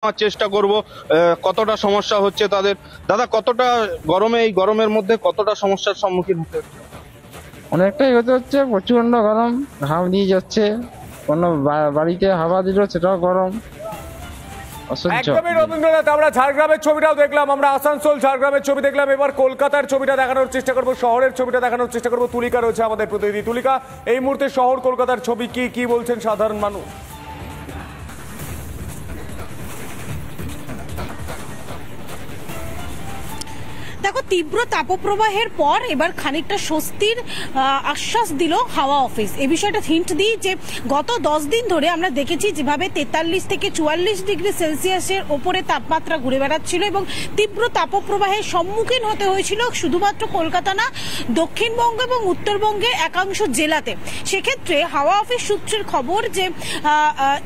চেষ্টা করব কতটা সমস্যা হচ্ছে তাদের। দাদা, কতটা গরমে, এই গরমের মধ্যে কতটা সমস্যার সম্মুখীন হতে হচ্ছে? অনেকটাই হতে হচ্ছে, প্রচন্ড গরম, ঘাম দিয়ে যাচ্ছে। কোনো বাড়িতে হাওয়া দিল সেটাও গরম, অসহ্য। একদমই রবীন্দ্রনাথ, আমরা ঝাড়গ্রামের ছবিটাও দেখলাম, আমরা আসানসোল ঝাড়গ্রামের ছবি দেখলাম, এবার কলকাতার ছবিটা দেখানোর চেষ্টা করব, শহরের ছবিটা দেখানোর চেষ্টা করব। তুলিকা রয়েছে আমাদের প্রতিনিধি। তুলিকা, এই মুহূর্তে শহর কলকাতার ছবি কি বলছেন সাধারণ মানুষ? দেখো, তীব্র তাপপ্রবাহের পর এবার খানিকটা স্বস্তির আশ্বাস দিল হাওয়া অফিস। এই বিষয়টা হিন্ট দিই যে গত 10 দিন ধরে আমরা দেখেছি যেভাবে 43 থেকে 44 ডিগ্রি সেলসিয়াসের ওপরে তাপমাত্রা ঘুরে বেড়াচ্ছিল এবং তীব্র তাপপ্রবাহের সম্মুখীন হতে হয়েছিল শুধুমাত্র কলকাতা না, দক্ষিণবঙ্গ এবং উত্তরবঙ্গের একাংশ জেলাতে। সেক্ষেত্রে হাওয়া অফিস সূত্রের খবর যে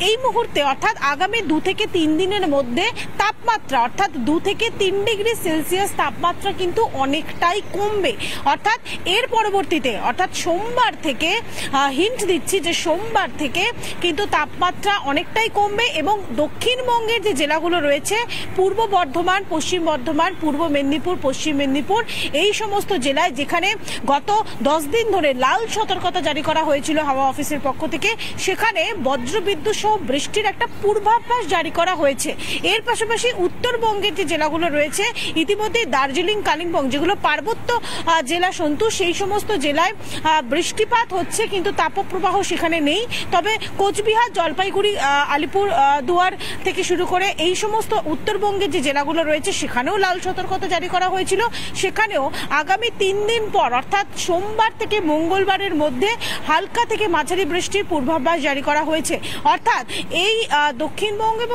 এই মুহূর্তে অর্থাৎ আগামী 2 থেকে 3 দিনের মধ্যে তাপমাত্রা অর্থাৎ 2 থেকে 3 ডিগ্রি সেলসিয়াস তাপমাত্রা কিন্তু অনেকটাই কমবে। অর্থাৎ এর পরবর্তীতে অর্থাৎ সোমবার থেকে হিন্ট দিচ্ছি যে সোমবার থেকে কিন্তু তাপমাত্রা অনেকটাই কমবে এবং দক্ষিণবঙ্গের যে জেলাগুলো রয়েছে, পূর্ব বর্ধমান, পশ্চিম বর্ধমান, পূর্ব মেদিনীপুর, পশ্চিম মেদিনীপুর, এই সমস্ত জেলায় যেখানে গত 10 দিন ধরে লাল সতর্কতা জারি করা হয়েছিল হাওয়া অফিসের পক্ষ থেকে, সেখানে বজ্রবিদ্যুৎ সহ বৃষ্টির একটা পূর্বাভাস জারি করা হয়েছে। এর পাশাপাশি উত্তরবঙ্গের যে জেলাগুলো রয়েছে, ইতিমধ্যে দার্জিলিং, কালিম্পং যেগুলো পার্বত্য জেলা সন্তু, সেই সমস্ত জেলায় বৃষ্টিপাত হচ্ছে কিন্তু তাপপ্রবাহ সেখানে নেই। তবে কোচবিহার, জলপাইগুড়ি, আলিপুর দুয়ার থেকে শুরু করে এই সমস্ত উত্তরবঙ্গের যে জেলাগুলো রয়েছে সেখানেও লাল সতর্কতা জারি করা হয়েছিল। সেখানেও আগামী 3 দিন পর অর্থাৎ সোমবার থেকে মঙ্গলবারের মধ্যে হালকা থেকে মাঝারি বৃষ্টির পূর্বাভাস জারি করা হয়েছে। অর্থাৎ এই দক্ষিণবঙ্গ এবং